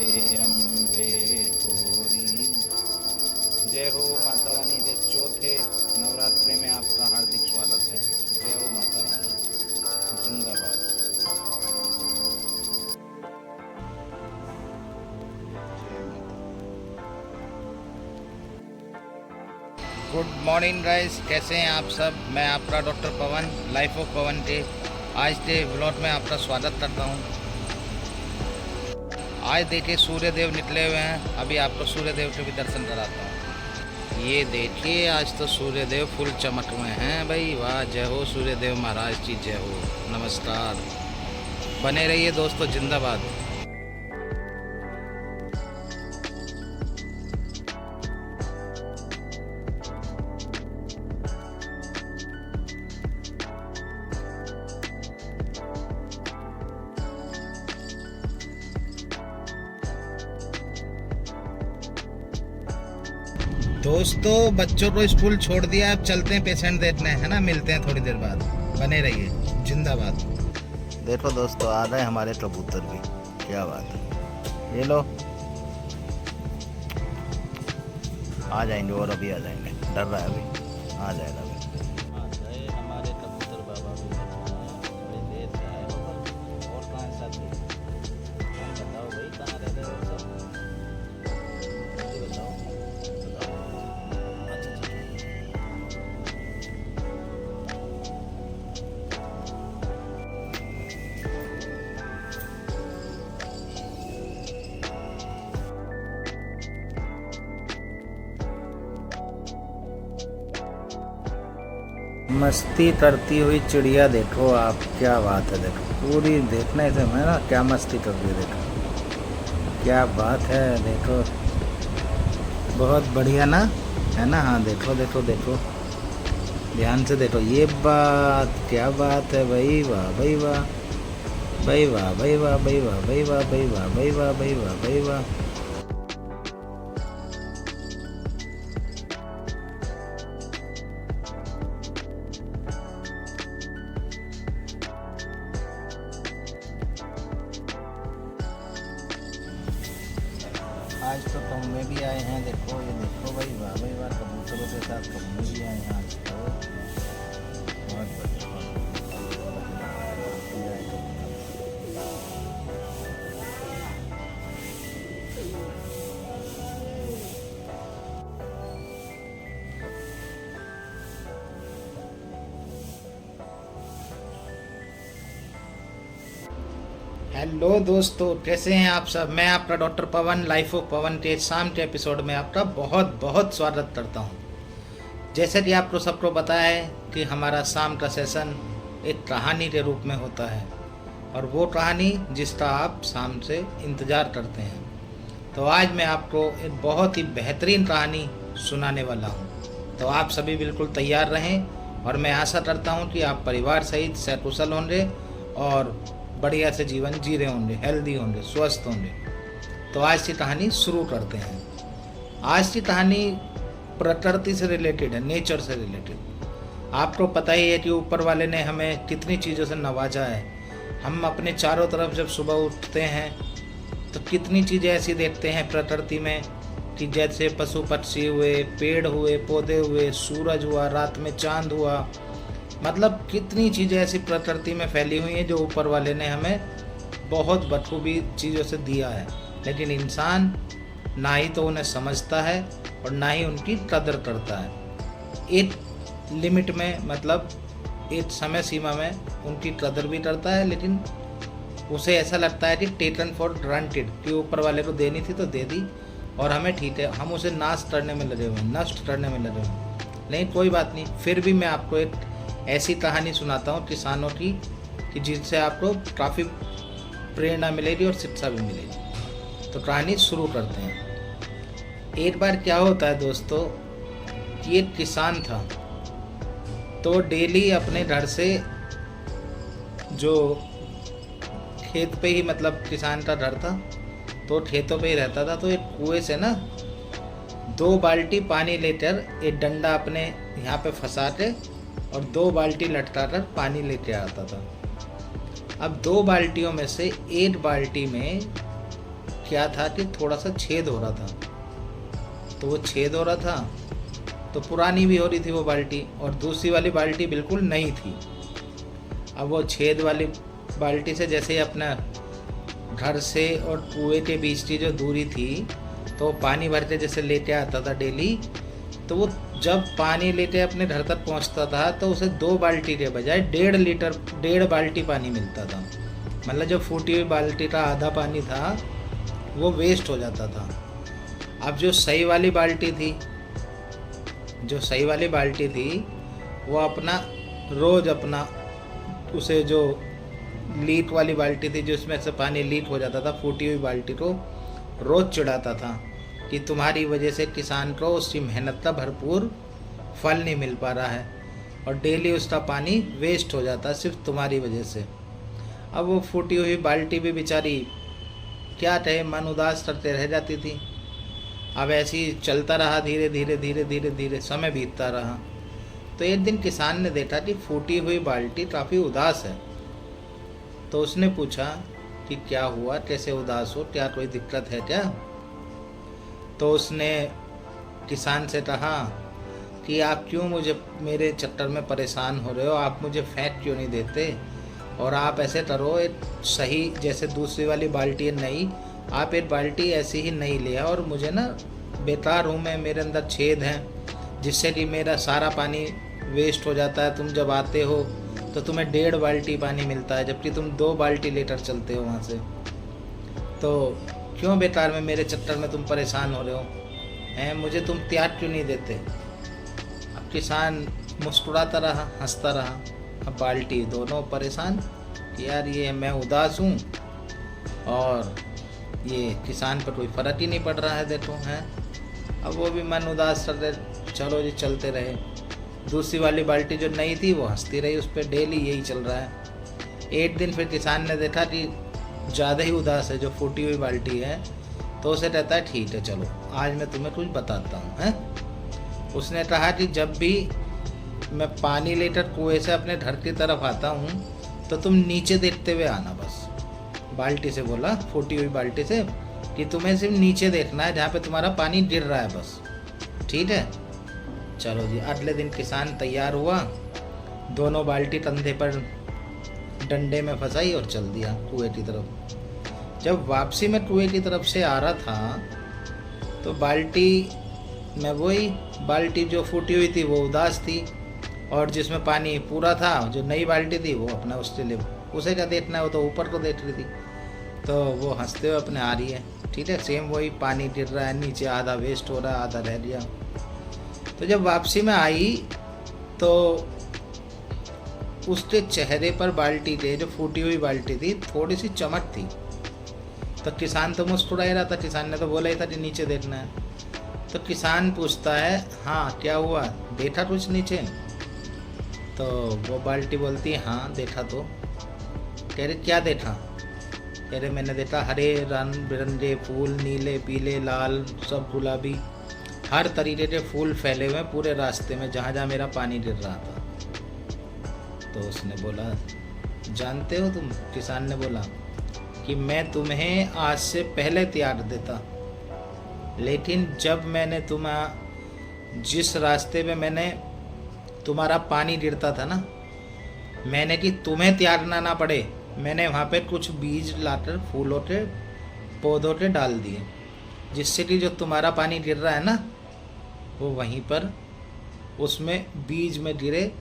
जय अम्बे गौरी। जय हो माता रानी। जय चौथे नवरात्रि में आपका हार्दिक स्वागत है। जय हो माता रानी, जिंदाबाद। गुड मॉर्निंग गाइस, कैसे हैं आप सब। मैं आपका डॉक्टर पवन, लाइफ ऑफ पवन के आज के व्लॉग में आपका स्वागत करता हूं। आज देखिए सूर्य देव निकले हुए हैं। अभी आपको सूर्य देव के भी दर्शन कराता हूं। ये देखिए आज तो सूर्य देव फुल चमक में हैं भाई। वाह, जय हो सूर्य देव महाराज की जय हो। नमस्कार, बने रहिए दोस्तों, जिंदाबाद। दोस्तों बच्चों को स्कूल छोड़ दिया, अब चलते हैं पेशेंट देखने, है ना। मिलते हैं थोड़ी देर बाद, बने रहिए, जिंदाबाद। देखो दोस्तों, आ गए हमारे कबूतर भी, क्या बात है। ये लो, आ जाएंगे और अभी आ जाएंगे। डर रहा है अभी, आ जाएगा अभी। आ गए हमारे कबूतर बाबा भी, बड़े देर से आए हो। और कहाँ है साथी, बताओ भाई, कहाँ रह रहे हो सब, बताओ। मस्ती करती हुई चिड़िया देखो आप, क्या बात है। देखो पूरी देखने से मैं ना, क्या मस्ती कर रही है, देखो क्या बात है। देखो बहुत बढ़िया ना, है ना। हाँ देखो देखो देखो, ध्यान से देखो। ये बात, क्या बात है भाई। वाह भाई वाह, भाई वाह, भाई वाह, भाई वाह, भाई वाह, भाई वाह, भाई वाह, भाई वाह, भाई वाह। आज तो कौवे भी आए हैं, देखो ये देखो भाई, वाह भाई वाह। कबूतरों के साथ कौवे भी आए हैं आज तो। बहुत बढ़िया। हेलो दोस्तों, कैसे हैं आप सब। मैं आपका डॉक्टर पवन, लाइफ ऑफ पवन के शाम के एपिसोड में आपका बहुत बहुत स्वागत करता हूं। जैसे कि आपको सबको पता है कि हमारा शाम का सेशन एक कहानी के रूप में होता है, और वो कहानी जिसका आप शाम से इंतज़ार करते हैं। तो आज मैं आपको एक बहुत ही बेहतरीन कहानी सुनाने वाला हूँ। तो आप सभी बिल्कुल तैयार रहें, और मैं आशा करता हूँ कि आप परिवार सहित सकुशल होंगे और बढ़िया से जीवन जी रहे होंगे, हेल्दी होंगे, स्वस्थ होंगे। तो आज की कहानी शुरू करते हैं। आज की कहानी प्रकृति से रिलेटेड है, नेचर से रिलेटेड। आपको पता ही है कि ऊपर वाले ने हमें कितनी चीज़ों से नवाजा है। हम अपने चारों तरफ जब सुबह उठते हैं तो कितनी चीज़ें ऐसी देखते हैं प्रकृति में, कि जैसे पशु पक्षी हुए, पेड़ हुए, पौधे हुए, सूरज हुआ, रात में चांद हुआ। मतलब कितनी चीज़ें ऐसी प्रकृति में फैली हुई हैं जो ऊपर वाले ने हमें बहुत बखूबी चीज़ों से दिया है। लेकिन इंसान ना ही तो उन्हें समझता है और ना ही उनकी कदर करता है। एक लिमिट में, मतलब एक समय सीमा में उनकी कदर भी करता है, लेकिन उसे ऐसा लगता है कि टेकन फॉर ग्रांटेड, कि ऊपर वाले को देनी थी तो दे दी और हमें ठीक है, हम उसे नाश करने में लगे हुए, नष्ट करने में लगे हुए। नहीं, कोई बात नहीं। फिर भी मैं आपको एक ऐसी कहानी सुनाता हूँ किसानों की, कि जिनसे आपको काफ़ी प्रेरणा मिलेगी और शिक्षा भी मिलेगी। तो कहानी शुरू करते हैं। एक बार क्या होता है दोस्तों, कि एक किसान था। तो डेली अपने घर से, जो खेत पे ही, मतलब किसान का घर था तो खेतों पे ही रहता था, तो एक कुएं से ना 2 बाल्टी पानी लेकर एक डंडा अपने यहाँ पे फंसा के और 2 बाल्टी लटका कर पानी लेके आता था। अब 2 बाल्टियों में से एक बाल्टी में क्या था कि थोड़ा सा छेद हो रहा था। तो वो छेद हो रहा था तो पुरानी भी हो रही थी वो बाल्टी, और दूसरी वाली बाल्टी बिल्कुल नई थी। अब वो छेद वाली बाल्टी से जैसे ही अपना घर से और कुएं के बीच की जो दूरी थी, तो पानी भर के जैसे लेके आता था डेली, तो वो जब पानी लेके अपने घर तक पहुंचता था तो उसे 2 बाल्टी के बजाय 1.5 बाल्टी पानी मिलता था। मतलब जो फूटी हुई बाल्टी का आधा पानी था वो वेस्ट हो जाता था। अब जो सही वाली बाल्टी थी वो अपना रोज़ अपना उसे जो लीक वाली बाल्टी थी जिसमें से पानी लीक हो जाता था, फूटी हुई बाल्टी को रोज़ चिढ़ाता था कि तुम्हारी वजह से किसान को उसकी मेहनत का भरपूर फल नहीं मिल पा रहा है और डेली उसका पानी वेस्ट हो जाता सिर्फ तुम्हारी वजह से। अब वो फूटी हुई बाल्टी भी बेचारी क्या कहे, मन उदास करते रह जाती थी। अब ऐसे ही चलता रहा, धीरे धीरे समय बीतता रहा। तो एक दिन किसान ने देखा कि फूटी हुई बाल्टी काफ़ी उदास है। तो उसने पूछा कि क्या हुआ, कैसे उदास हो, क्या कोई दिक्कत है क्या? तो उसने किसान से कहा कि आप क्यों मेरे चक्कर में परेशान हो रहे हो, आप मुझे फेंक क्यों नहीं देते, और आप ऐसे करो एक सही जैसे दूसरी वाली बाल्टी है नई, आप एक बाल्टी ऐसी ही नई ले आओ, और मुझे ना बेकार हूँ मैं, मेरे अंदर छेद हैं जिससे कि मेरा सारा पानी वेस्ट हो जाता है। तुम जब आते हो तो तुम्हें 1.5 बाल्टी पानी मिलता है जबकि तुम 2 बाल्टी लेकर चलते हो वहाँ से, तो क्यों बेकार में मेरे चक्कर में तुम परेशान हो रहे हो हैं, मुझे तुम त्याग क्यों नहीं देते? अब किसान मुस्कुराता रहा, हंसता रहा। अब बाल्टी दोनों परेशान कि यार ये मैं उदास हूँ और ये किसान पर कोई फ़र्क ही नहीं पड़ रहा है, देखो हैं। अब वो भी मन उदास कर रहे, चलो जी चलते रहे। दूसरी वाली बाल्टी जो नई थी वो हंसती रही, उस पर डेली यही चल रहा है। एक दिन फिर किसान ने देखा कि ज़्यादा ही उदास है जो फूटी हुई बाल्टी है, तो उसे कहता है ठीक है चलो आज मैं तुम्हें कुछ बताता हूँ, हैं। उसने कहा कि जब भी मैं पानी लेकर कुएं से अपने घर की तरफ आता हूँ तो तुम नीचे देखते हुए आना बस। बाल्टी से बोला, फूटी हुई बाल्टी से, कि तुम्हें सिर्फ नीचे देखना है जहाँ पे तुम्हारा पानी गिर रहा है बस, ठीक है। चलो जी, अगले दिन किसान तैयार हुआ, दोनों बाल्टी कंधे पर डंडे में फंसाई और चल दिया कुएं की तरफ। जब वापसी में कुएं की तरफ से आ रहा था तो बाल्टी में वही बाल्टी जो फूटी हुई थी वो उदास थी, और जिसमें पानी पूरा था जो नई बाल्टी थी वो अपना उसके लिए उसे क्या देखना है, वो तो ऊपर को देख रही थी। तो वो हंसते हुए अपने आ रही है, ठीक है। सेम वही पानी गिर रहा है नीचे, आधा वेस्ट हो रहा है, आधा रह गया। तो जब वापसी में आई तो उसके चेहरे पर बाल्टी के जो फूटी हुई बाल्टी थी थोड़ी सी चमक थी। तो किसान तो मुस्कुरा ही रहा था, किसान ने तो बोला ही था कि नीचे देखना है। तो किसान पूछता है हाँ क्या हुआ, देखा कुछ नीचे? तो वो बाल्टी बोलती है हाँ देखा। तो कह रहे क्या देखा? कह रहे मैंने देखा हरे रंग बिरंगे फूल, नीले पीले लाल सब गुलाबी, हर तरीके के फूल फैले हुए पूरे रास्ते में जहाँ जहाँ मेरा पानी गिर रहा था। तो उसने बोला जानते हो तुम? किसान ने बोला कि मैं तुम्हें आज से पहले त्याग देता, लेकिन जब मैंने जिस रास्ते पे मैंने तुम्हारा पानी गिरता था ना, मैंने कि तुम्हें त्यागना ना पड़े, मैंने वहाँ पे कुछ बीज लाकर फूलों के पौधों के डाल दिए, जिससे कि जो तुम्हारा पानी गिर रहा है ना वो वहीं पर उसमें बीज में गिरे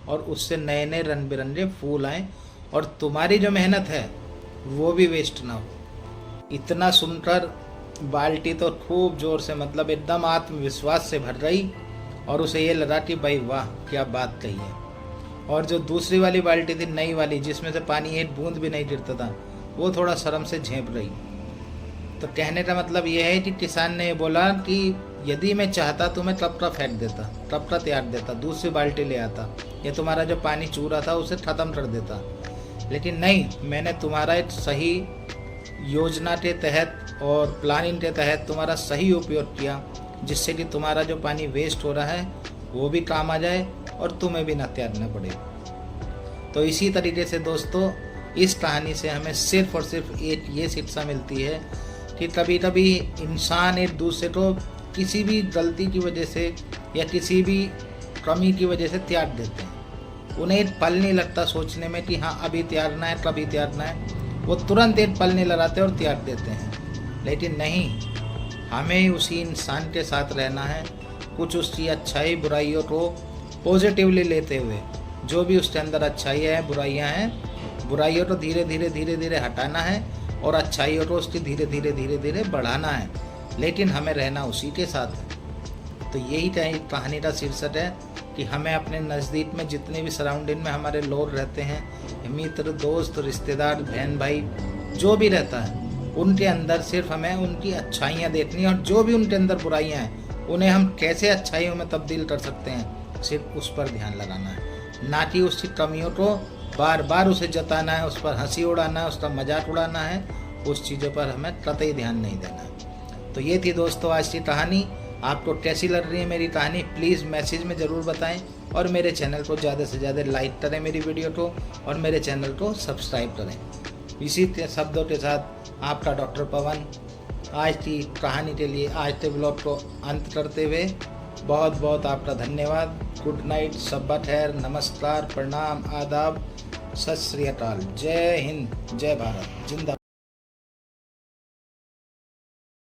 और उससे नए नए रंग बिरंगे फूल आए और तुम्हारी जो मेहनत है वो भी वेस्ट ना हो। इतना सुनकर बाल्टी तो खूब ज़ोर से मतलब एकदम आत्मविश्वास से भर रही और उसे ये लगा कि भाई वाह क्या बात कही है। और जो दूसरी वाली बाल्टी थी नई वाली जिसमें से पानी एक बूंद भी नहीं गिरता था, वो थोड़ा शर्म से झेंप रही। तो कहने का मतलब ये है कि किसान ने बोला कि यदि मैं चाहता तो मैं टपटा फेंक देता, टपटा त्याग देता, दूसरी बाल्टी ले आता, ये तुम्हारा जो पानी चू रहा था उसे ख़त्म कर देता, लेकिन नहीं, मैंने तुम्हारा एक सही योजना के तहत और प्लानिंग के तहत तुम्हारा सही उपयोग किया, जिससे कि तुम्हारा जो पानी वेस्ट हो रहा है वो भी काम आ जाए और तुम्हें भी ना त्यागना पड़े। तो इसी तरीके से दोस्तों इस कहानी से हमें सिर्फ और सिर्फ एक ये शिक्षा मिलती है कि कभी कभी इंसान एक दूसरे को किसी भी गलती की वजह से या किसी भी कमी की वजह से त्याग देते हैं। उन्हें एक पल नहीं लगता सोचने में कि हाँ अभी त्यागना है, कभी त्यागना है। वो तुरंत एक पल नहीं लगाते और त्याग देते हैं। लेकिन नहीं, हमें उसी इंसान के साथ रहना है, कुछ उसकी अच्छाई बुराइयों को पॉजिटिवली लेते हुए, जो भी उसके अंदर अच्छाई है बुराइयां हैं, बुराइयों को धीरे धीरे हटाना है और अच्छाइयों को उसकी धीरे धीरे बढ़ाना है, लेकिन हमें रहना उसी के साथ है। तो यही कहानी का शीर्षक है कि हमें अपने नज़दीक में जितने भी सराउंडिंग में हमारे लोग रहते हैं, मित्र, दोस्त, रिश्तेदार, बहन भाई, जो भी रहता है, उनके अंदर सिर्फ हमें उनकी अच्छाइयाँ देखनी है, और जो भी उनके अंदर बुराइयाँ हैं उन्हें हम कैसे अच्छाइयों में तब्दील कर सकते हैं, सिर्फ उस पर ध्यान लगाना है, ना कि उसकी कमियों को बार बार उसे जताना है, उस पर हंसी उड़ाना है, उसका मजाक उड़ाना है। उस चीज़ों पर हमें कतई ध्यान नहीं देना है। तो ये थी दोस्तों आज की कहानी। आपको कैसी लग रही है मेरी कहानी, प्लीज़ मैसेज में ज़रूर बताएं, और मेरे चैनल को ज़्यादा से ज़्यादा लाइक करें मेरी वीडियो को, और मेरे चैनल को सब्सक्राइब करें। इसी शब्दों के साथ आपका डॉक्टर पवन आज की कहानी के लिए आज के ब्लॉग को अंत करते हुए बहुत बहुत आपका धन्यवाद। गुड नाइट, शब्बा खैर, नमस्कार, प्रणाम, आदाब, सत श्री अकाल, जय हिंद, जय भारत, जिंदा।